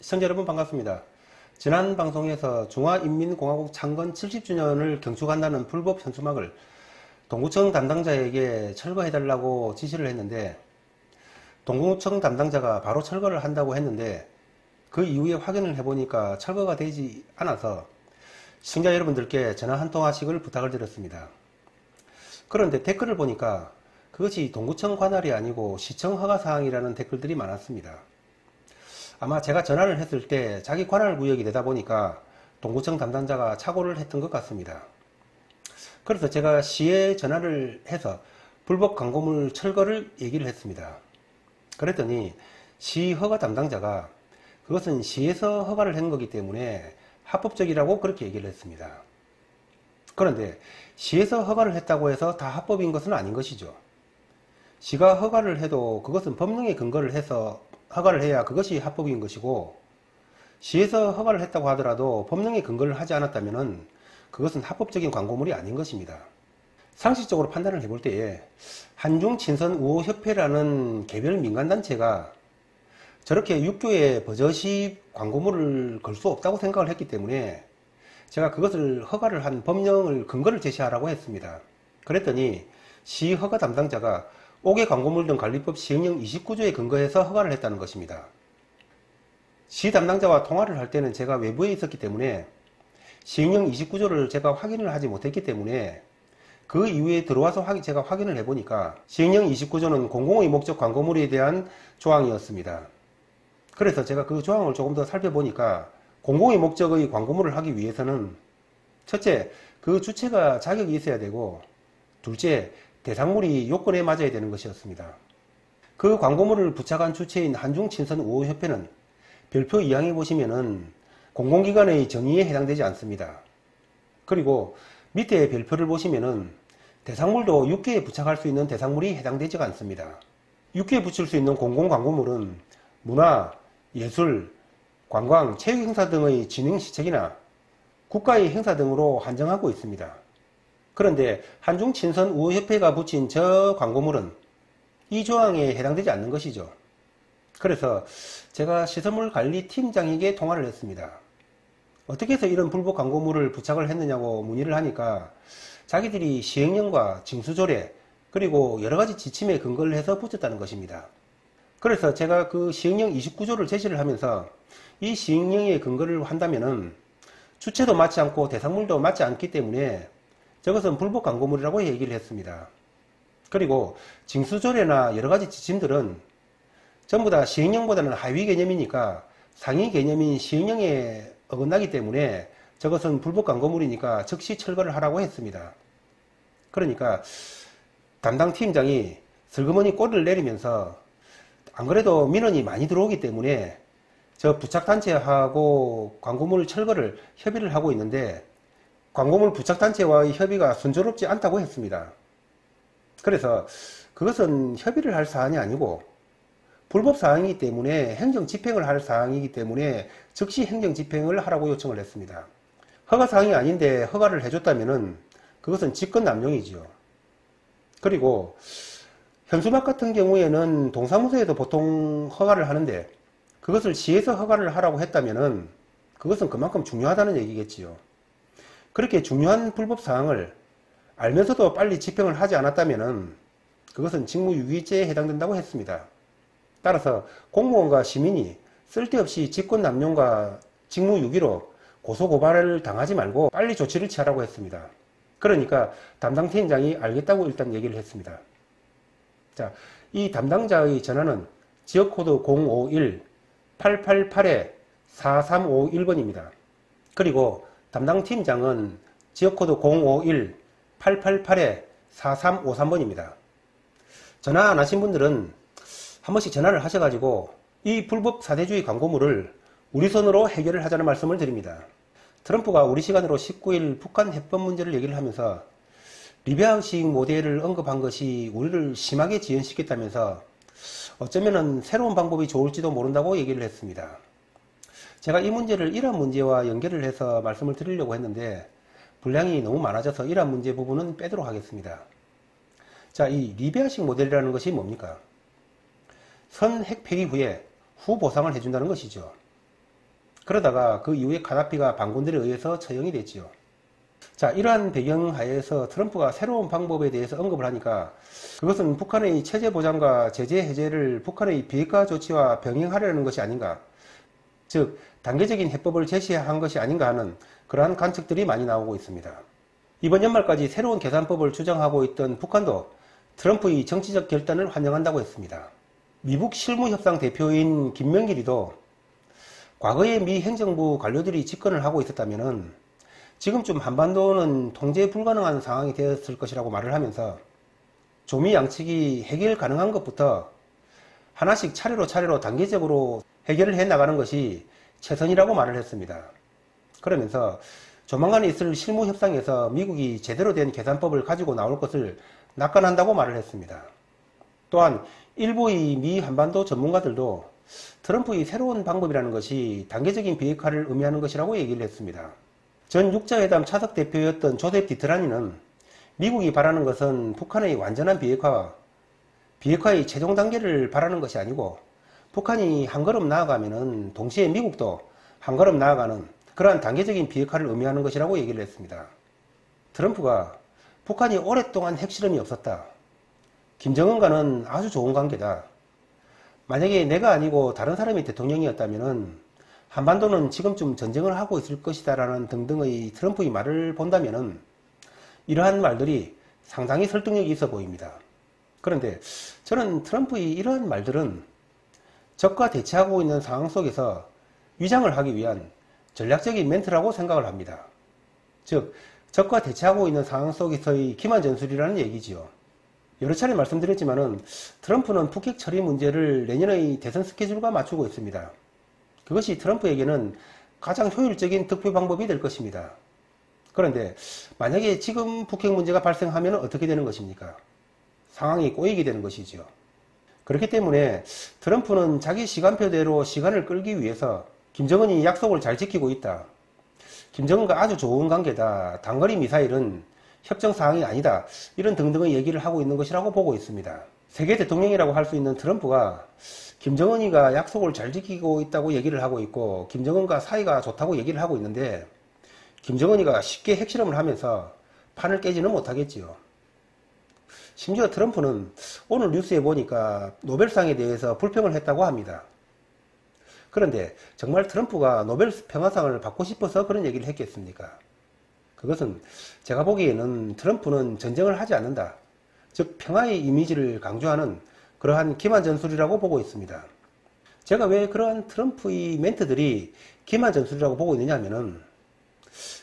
시청자 여러분 반갑습니다. 지난 방송에서 중화인민공화국 창건 70주년을 경축한다는 불법 현수막을 동구청 담당자에게 철거해달라고 지시를 했는데, 동구청 담당자가 바로 철거를 한다고 했는데 그 이후에 확인을 해보니까 철거가 되지 않아서 시청자 여러분들께 전화 한 통화씩을 부탁을 드렸습니다. 그런데 댓글을 보니까 그것이 동구청 관할이 아니고 시청 허가사항이라는 댓글들이 많았습니다. 아마 제가 전화를 했을 때 자기 관할 구역이 되다 보니까 동구청 담당자가 착오를 했던 것 같습니다. 그래서 제가 시에 전화를 해서 불법 광고물 철거를 얘기를 했습니다. 그랬더니 시 허가 담당자가 그것은 시에서 허가를 한 거기 때문에 합법적이라고 그렇게 얘기를 했습니다. 그런데 시에서 허가를 했다고 해서 다 합법인 것은 아닌 것이죠. 시가 허가를 해도 그것은 법령에 근거를 해서 허가를 해야 그것이 합법인 것이고, 시에서 허가를 했다고 하더라도 법령에 근거를 하지 않았다면 그것은 합법적인 광고물이 아닌 것입니다. 상식적으로 판단을 해볼 때에 한중친선우호협회라는 개별 민간단체가 저렇게 육교에 버젓이 광고물을 걸 수 없다고 생각을 했기 때문에 제가 그것을 허가를 한 법령을 근거를 제시하라고 했습니다. 그랬더니 시 허가 담당자가 5개 광고물 등 관리법 시행령 29조에 근거해서 허가를 했다는 것입니다. 시 담당자와 통화를 할 때는 제가 외부에 있었기 때문에 시행령 29조를 제가 확인을 하지 못했기 때문에 그 이후에 들어와서 제가 확인을 해보니까 시행령 29조는 공공의 목적 광고물에 대한 조항이었습니다. 그래서 제가 그 조항을 조금 더 살펴보니까 공공의 목적의 광고물을 하기 위해서는 첫째, 그 주체가 자격이 있어야 되고, 둘째, 대상물이 요건에 맞아야 되는 것이었습니다. 그 광고물을 부착한 주체인 한중친선우호협회는 별표 2항에 보시면은 공공기관의 정의에 해당되지 않습니다. 그리고 밑에 별표를 보시면은 대상물도 육계에 부착할 수 있는 대상물이 해당되지가 않습니다. 육계에 붙일 수 있는 공공광고물은 문화, 예술, 관광, 체육행사 등의 진행시책이나 국가의 행사 등으로 한정하고 있습니다. 그런데 한중친선우호협회가 붙인 저 광고물은 이 조항에 해당되지 않는 것이죠. 그래서 제가 시설물관리팀장에게 통화를 했습니다. 어떻게 해서 이런 불법 광고물을 부착을 했느냐고 문의를 하니까 자기들이 시행령과 징수조례 그리고 여러가지 지침에 근거를 해서 붙였다는 것입니다. 그래서 제가 그 시행령 29조를 제시를 하면서 이 시행령에 근거를 한다면은 주체도 맞지 않고 대상물도 맞지 않기 때문에 저것은 불법 광고물이라고 얘기를 했습니다. 그리고 징수조례나 여러가지 지침들은 전부 다 시행령보다는 하위 개념이니까 상위 개념인 시행령에 어긋나기 때문에 저것은 불법 광고물이니까 즉시 철거를 하라고 했습니다. 그러니까 담당 팀장이 슬그머니 꼬리를 내리면서 안 그래도 민원이 많이 들어오기 때문에 저 부착단체하고 광고물 철거를 협의를 하고 있는데 광고물 부착단체와의 협의가 순조롭지 않다고 했습니다. 그래서 그것은 협의를 할 사안이 아니고 불법 사항이기 때문에 행정 집행을 할 사항이기 때문에 즉시 행정 집행을 하라고 요청을 했습니다. 허가 사항이 아닌데 허가를 해줬다면은 그것은 직권남용이죠. 그리고 현수막 같은 경우에는 동사무소에도 보통 허가를 하는데 그것을 시에서 허가를 하라고 했다면은 그것은 그만큼 중요하다는 얘기겠지요. 그렇게 중요한 불법 사항을 알면서도 빨리 집행을 하지 않았다면은 그것은 직무유기죄에 해당된다고 했습니다. 따라서 공무원과 시민이 쓸데없이 직권남용과 직무유기로 고소고발을 당하지 말고 빨리 조치를 취하라고 했습니다. 그러니까 담당 팀장이 알겠다고 일단 얘기를 했습니다. 자, 이 담당자의 전화는 지역코드 051-888-4351번입니다. 그리고 담당 팀장은 지역코드 051-888-4353번입니다. 전화 안 하신 분들은 한 번씩 전화를 하셔가지고 이 불법 사대주의 광고물을 우리 손으로 해결을 하자는 말씀을 드립니다. 트럼프가 우리 시간으로 19일 북한 해법 문제를 얘기를 하면서 리비아식 모델을 언급한 것이 우리를 심하게 지연시켰다면서 어쩌면은 새로운 방법이 좋을지도 모른다고 얘기를 했습니다. 제가 이 문제를 이란 문제와 연결을 해서 말씀을 드리려고 했는데 분량이 너무 많아져서 이란 문제 부분은 빼도록 하겠습니다. 자, 이 리비아식 모델이라는 것이 뭡니까? 선 핵 폐기 후에 후 보상을 해준다는 것이죠. 그러다가 그 이후에 카다피가 반군들에 의해서 처형이 됐지요. 자, 이러한 배경 하에서 트럼프가 새로운 방법에 대해서 언급을 하니까 그것은 북한의 체제 보장과 제재 해제를 북한의 비핵화 조치와 병행하려는 것이 아닌가, 즉 단계적인 해법을 제시한 것이 아닌가 하는 그러한 관측들이 많이 나오고 있습니다. 이번 연말까지 새로운 계산법을 주장하고 있던 북한도 트럼프의 정치적 결단을 환영한다고 했습니다. 미북 실무협상 대표인 김명길이도 과거에 미 행정부 관료들이 집권을 하고 있었다면 지금쯤 한반도는 통제 불가능한 상황이 되었을 것이라고 말을 하면서 조미 양측이 해결 가능한 것부터 하나씩 차례로 단계적으로 해결을 해 나가는 것이 최선이라고 말을 했습니다. 그러면서 조만간 있을 실무협상에서 미국이 제대로 된 계산법을 가지고 나올 것을 낙관한다고 말을 했습니다. 또한 일부의 미 한반도 전문가들도 트럼프의 새로운 방법이라는 것이 단계적인 비핵화를 의미하는 것이라고 얘기를 했습니다. 전 육자회담 차석 대표였던 조셉 디트라니는 미국이 바라는 것은 북한의 완전한 비핵화와 비핵화의 최종 단계를 바라는 것이 아니고 북한이 한 걸음 나아가면은 동시에 미국도 한 걸음 나아가는 그러한 단계적인 비핵화를 의미하는 것이라고 얘기를 했습니다. 트럼프가 북한이 오랫동안 핵실험이 없었다. 김정은과는 아주 좋은 관계다. 만약에 내가 아니고 다른 사람이 대통령이었다면 한반도는 지금쯤 전쟁을 하고 있을 것이다 라는 등등의 트럼프의 말을 본다면 이러한 말들이 상당히 설득력이 있어 보입니다. 그런데 저는 트럼프의 이러한 말들은 적과 대치하고 있는 상황 속에서 위장을 하기 위한 전략적인 멘트라고 생각을 합니다. 즉, 적과 대치하고 있는 상황 속에서의 기만 전술이라는 얘기지요. 여러 차례 말씀드렸지만은 트럼프는 북핵 처리 문제를 내년의 대선 스케줄과 맞추고 있습니다. 그것이 트럼프에게는 가장 효율적인 득표 방법이 될 것입니다. 그런데 만약에 지금 북핵 문제가 발생하면 어떻게 되는 것입니까? 상황이 꼬이게 되는 것이죠. 그렇기 때문에 트럼프는 자기 시간표대로 시간을 끌기 위해서 김정은이 약속을 잘 지키고 있다. 김정은과 아주 좋은 관계다. 단거리 미사일은 협정 사항이 아니다. 이런 등등의 얘기를 하고 있는 것이라고 보고 있습니다. 세계 대통령이라고 할 수 있는 트럼프가 김정은이가 약속을 잘 지키고 있다고 얘기를 하고 있고 김정은과 사이가 좋다고 얘기를 하고 있는데 김정은이가 쉽게 핵실험을 하면서 판을 깨지는 못하겠지요. 심지어 트럼프는 오늘 뉴스에 보니까 노벨상에 대해서 불평을 했다고 합니다. 그런데 정말 트럼프가 노벨 평화상을 받고 싶어서 그런 얘기를 했겠습니까? 그것은 제가 보기에는 트럼프는 전쟁을 하지 않는다. 즉 평화의 이미지를 강조하는 그러한 기만 전술이라고 보고 있습니다. 제가 왜 그러한 트럼프의 멘트들이 기만 전술이라고 보고 있느냐 하면은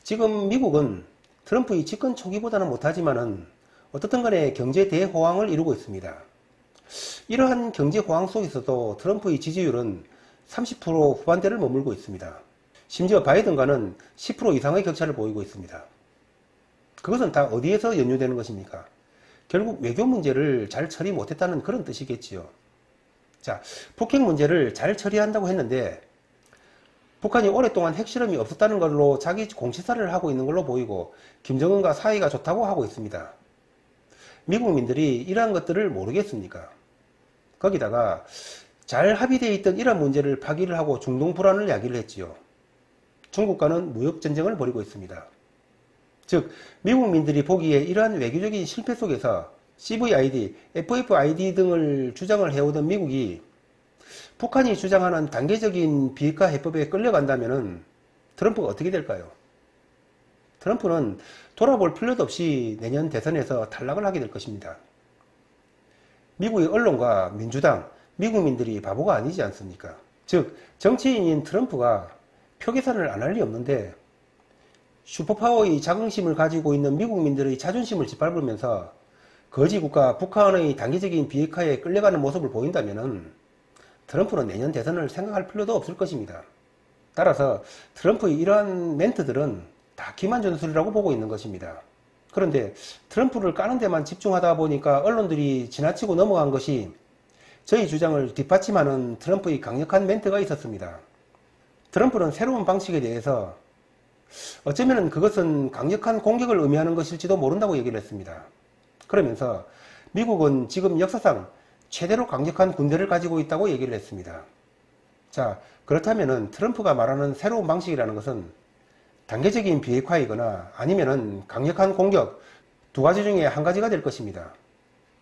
지금 미국은 트럼프의 집권 초기보다는 못하지만은 어떻든 간에 경제 대호황을 이루고 있습니다. 이러한 경제 호황 속에서도 트럼프의 지지율은 30% 후반대를 머물고 있습니다. 심지어 바이든과는 10% 이상의 격차를 보이고 있습니다. 그것은 다 어디에서 연유되는 것입니까? 결국 외교 문제를 잘 처리 못했다는 그런 뜻이겠지요. 자, 북핵 문제를 잘 처리한다고 했는데 북한이 오랫동안 핵실험이 없었다는 걸로 자기 공시사를 하고 있는 걸로 보이고 김정은과 사이가 좋다고 하고 있습니다. 미국민들이 이러한 것들을 모르겠습니까? 거기다가 잘 합의되어 있던 이러한 문제를 파기를 하고 중동 불안을 야기를 했지요. 중국과는 무역전쟁을 벌이고 있습니다. 즉 미국민들이 보기에 이러한 외교적인 실패 속에서 CVID, FFID 등을 주장을 해오던 미국이 북한이 주장하는 단계적인 비핵화 해법에 끌려간다면 트럼프가 어떻게 될까요? 트럼프는 돌아볼 필요도 없이 내년 대선에서 탈락을 하게 될 것입니다. 미국의 언론과 민주당, 미국민들이 바보가 아니지 않습니까? 즉 정치인인 트럼프가 표 계산을 안 할 리 없는데 슈퍼파워의 자긍심을 가지고 있는 미국민들의 자존심을 짓밟으면서 거지국가 북한의 단계적인 비핵화에 끌려가는 모습을 보인다면 트럼프는 내년 대선을 생각할 필요도 없을 것입니다. 따라서 트럼프의 이러한 멘트들은 다 기만 전술이라고 보고 있는 것입니다. 그런데 트럼프를 까는 데만 집중하다 보니까 언론들이 지나치고 넘어간 것이 저희 주장을 뒷받침하는 트럼프의 강력한 멘트가 있었습니다. 트럼프는 새로운 방식에 대해서 어쩌면 그것은 강력한 공격을 의미하는 것일지도 모른다고 얘기를 했습니다. 그러면서 미국은 지금 역사상 최대로 강력한 군대를 가지고 있다고 얘기를 했습니다. 자, 그렇다면은 트럼프가 말하는 새로운 방식이라는 것은 단계적인 비핵화이거나 아니면은 강력한 공격, 두 가지 중에 한 가지가 될 것입니다.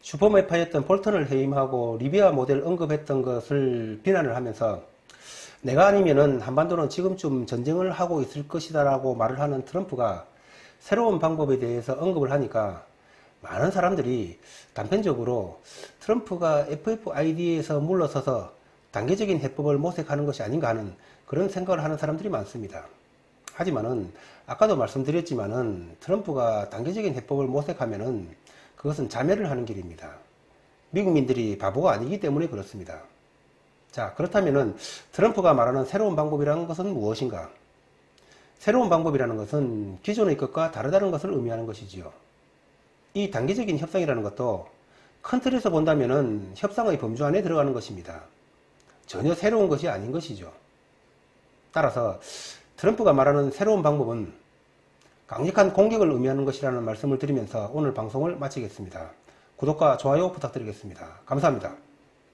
슈퍼매파였던 볼턴을 해임하고 리비아 모델 언급했던 것을 비난을 하면서 내가 아니면은 한반도는 지금쯤 전쟁을 하고 있을 것이다 라고 말을 하는 트럼프가 새로운 방법에 대해서 언급을 하니까 많은 사람들이 단편적으로 트럼프가 FFID에서 물러서서 단계적인 해법을 모색하는 것이 아닌가 하는 그런 생각을 하는 사람들이 많습니다. 하지만은 아까도 말씀드렸지만은 트럼프가 단계적인 해법을 모색하면은 그것은 자멸을 하는 길입니다. 미국민들이 바보가 아니기 때문에 그렇습니다. 자, 그렇다면은 트럼프가 말하는 새로운 방법이라는 것은 무엇인가? 새로운 방법이라는 것은 기존의 것과 다르다는 것을 의미하는 것이지요. 이 단계적인 협상이라는 것도 큰 틀에서 본다면은 협상의 범주 안에 들어가는 것입니다. 전혀 새로운 것이 아닌 것이죠. 따라서 트럼프가 말하는 새로운 방법은 강력한 공격을 의미하는 것이라는 말씀을 드리면서 오늘 방송을 마치겠습니다. 구독과 좋아요 부탁드리겠습니다. 감사합니다.